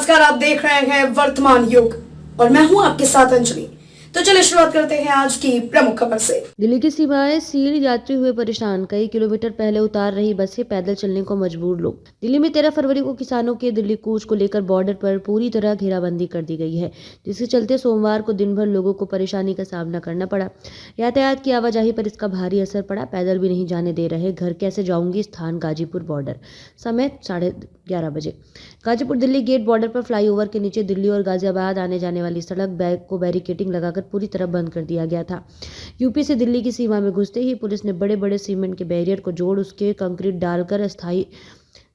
नमस्कार, आप देख रहे हैं वर्तमान युग और मैं हूं आपके साथ अंजलि। तो चलिए शुरुआत करते हैं आज की प्रमुख खबर से। दिल्ली की सीमाएं सील, यात्री हुए परेशान। कई किलोमीटर पहले उतार रही बसें, पैदल चलने को मजबूर लोग। दिल्ली में 13 फरवरी को किसानों के दिल्ली कूच को लेकर बॉर्डर पर पूरी तरह घेराबंदी कर दी गई है, जिसके चलते सोमवार को दिन भर लोगों को परेशानी का सामना करना पड़ा। यातायात की आवाजाही पर इसका भारी असर पड़ा। पैदल भी नहीं जाने दे रहे। घर कैसे जाऊंगी? स्थान गाजीपुर बॉर्डर। समय 11:30 बजे। गाजीपुर दिल्ली गेट बॉर्डर पर फ्लाईओवर के नीचे दिल्ली और गाजियाबाद आने जाने वाली सड़क को बैरिकेडिंग लगाकर पूरी तरह बंद कर दिया गया था। यूपी से दिल्ली की सीमा में घुसते ही पुलिस ने बड़े बड़े सीमेंट के बैरियर को जोड़ उसके कंक्रीट डालकर अस्थायी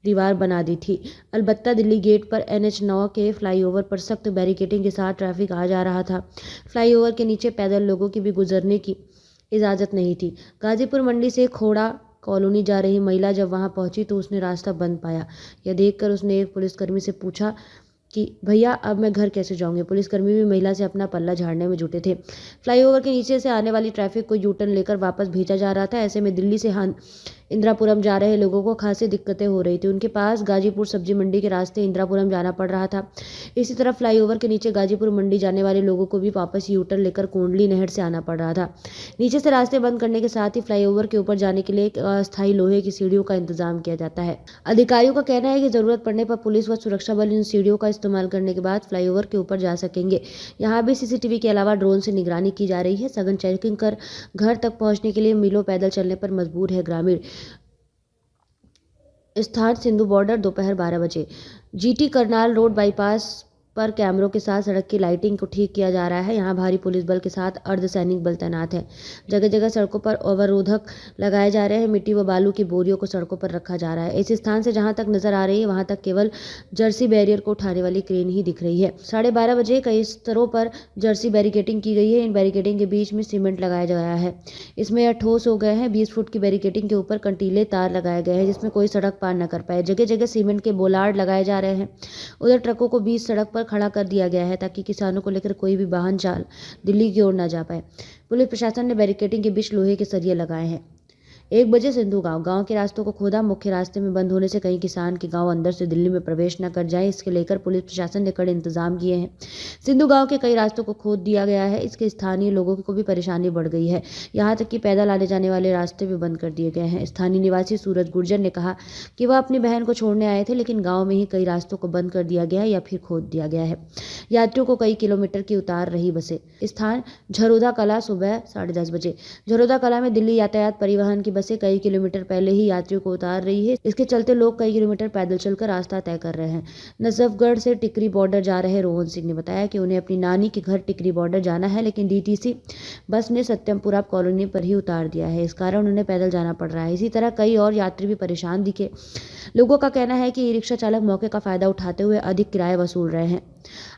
दीवार बना दी थी। अलबत्ता दिल्ली गेट पर NH 9 के फ्लाईओवर पर सख्त बैरिकेडिंग के साथ ट्रैफिक आ जा रहा था। फ्लाईओवर के नीचे पैदल लोगों की भी गुजरने की इजाज़त नहीं थी। गाजीपुर मंडी से खोड़ा कॉलोनी जा रही महिला जब वहां पहुंची तो उसने रास्ता बंद पाया। यह देखकर उसने एक पुलिसकर्मी से पूछा कि भैया अब मैं घर कैसे जाऊंगी। पुलिसकर्मी भी महिला से अपना पल्ला झाड़ने में जुटे थे। फ्लाईओवर के नीचे से आने वाली ट्रैफिक को यूटर्न लेकर वापस भेजा जा रहा था। ऐसे में दिल्ली से इंदिरापुरम जा रहे लोगों को खासी दिक्कतें हो रही थी। उनके पास गाजीपुर सब्जी मंडी के रास्ते इंदिरापुरम जाना पड़ रहा था। इसी तरह फ्लाईओवर के नीचे गाजीपुर मंडी जाने वाले लोगों को भी वापस यूटर्न लेकर कोंडली नहर से आना पड़ रहा था। नीचे से रास्ते बंद करने के साथ ही फ्लाईओवर के ऊपर जाने के लिए एक अस्थायी लोहे की सीढ़ियों का इंतजाम किया जाता है। अधिकारियों का कहना है कि जरूरत पड़ने पर पुलिस व सुरक्षा बल इन सीढ़ियों का इस्तेमाल करने के बाद फ्लाईओवर के ऊपर जा सकेंगे। यहाँ भी CCTV के अलावा ड्रोन से निगरानी की जा रही है। सघन चेकिंग कर घर तक पहुंचने के लिए मीलों पैदल चलने पर मजबूर है ग्रामीण। स्थान सिंधु बॉर्डर। दोपहर 12 बजे। GT करनाल रोड बाईपास पर कैमरों के साथ सड़क की लाइटिंग को ठीक किया जा रहा है। यहाँ भारी पुलिस बल के साथ अर्धसैनिक बल तैनात है। जगह जगह सड़कों पर अवरोधक लगाए जा रहे हैं। मिट्टी व बालू की बोरियों को सड़कों पर रखा जा रहा है। इस स्थान से जहां तक नजर आ रही है वहां तक केवल जर्सी बैरियर को उठाने वाली क्रेन ही दिख रही है। 12:30 बजे कई स्तरों पर जर्सी बैरिकेडिंग की गई है। इन बैरिकेडिंग के बीच में सीमेंट लगाया गया है। इसमें यह ठोस हो गए हैं। 20 फुट की बैरिकेडिंग के ऊपर कंटीले तार लगाए गए हैं जिसमें कोई सड़क पार न कर पाए। जगह जगह सीमेंट के बोलार्ड लगाए जा रहे हैं। उधर ट्रकों को बीच सड़क पर खड़ा कर दिया गया है ताकि किसानों को लेकर कोई भी वाहन चाल दिल्ली की ओर न जा पाए। पुलिस प्रशासन ने बैरिकेडिंग के बीच लोहे के सरिये लगाए हैं। 1 बजे सिंधु गांव के रास्तों को खोदा। मुख्य रास्ते में बंद होने से कई किसान के गांव अंदर से दिल्ली में प्रवेश न कर जाए, इसके लेकर पुलिस प्रशासन ने कड़े इंतजाम किए हैं। सिंधु गांव के कई रास्तों को खोद दिया गया है। इसके स्थानीय लोगों को भी परेशानी बढ़ गई है। यहाँ तक कि पैदल आने जाने वाले रास्ते भी बंद कर दिए गए हैं। स्थानीय निवासी सूरज गुर्जर ने कहा कि वह अपनी बहन को छोड़ने आए थे, लेकिन गाँव में ही कई रास्तों को बंद कर दिया गया है या फिर खोद दिया गया है। यात्रियों को कई किलोमीटर की उतार रही बसें। स्थान झरोदा कला। सुबह 10:30 बजे। झरोदा कला में दिल्ली यातायात परिवहन की बसें कई किलोमीटर पहले ही यात्रियों को उतार रही है। इसके चलते लोग कई किलोमीटर पैदल चलकर रास्ता तय कर रहे हैं। नजफगढ़ से टिकरी बॉर्डर जा रहे रोहन सिंह ने बताया कि उन्हें अपनी नानी के घर टिकरी बॉर्डर जाना है, लेकिन DTC बस ने सत्यमपुरा कॉलोनी पर ही उतार दिया है। इस कारण उन्हें पैदल जाना पड़ रहा है। इसी तरह कई और यात्री भी परेशान दिखे। लोगों का कहना है कि ई-रिक्शा चालक मौके का फायदा उठाते हुए अधिक किराया वसूल रहे हैं।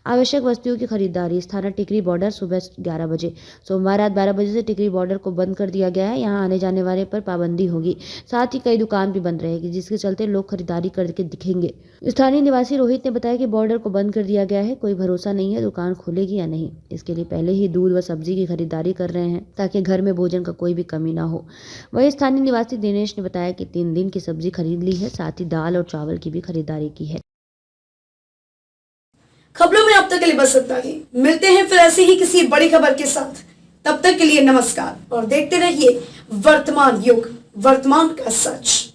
आवश्यक वस्तुओं की खरीदारी। स्थान टिकरी बॉर्डर। सुबह 11 बजे। सोमवार रात 12 बजे से टिकरी बॉर्डर को बंद कर दिया गया है। यहाँ आने जाने वाले पर पाबंदी होगी। साथ ही कई दुकान भी बंद रहेगी, जिसके चलते लोग खरीदारी करके दिखेंगे। स्थानीय निवासी रोहित ने बताया कि बॉर्डर को बंद कर दिया गया है। कोई भरोसा नहीं है दुकान खुलेगी या नहीं। इसके लिए पहले ही दूध व सब्जी की खरीदारी कर रहे हैं ताकि घर में भोजन का कोई भी कमी ना हो। वही स्थानीय निवासी दिनेश ने बताया कि 3 दिन की सब्जी खरीद ली है, साथ ही दाल और चावल की भी खरीदारी की है। खबरों में अब तक के लिए बस इतना ही। मिलते हैं फिर ऐसी ही किसी बड़ी खबर के साथ। तब तक के लिए नमस्कार और देखते रहिए वर्तमान युग, वर्तमान का सच।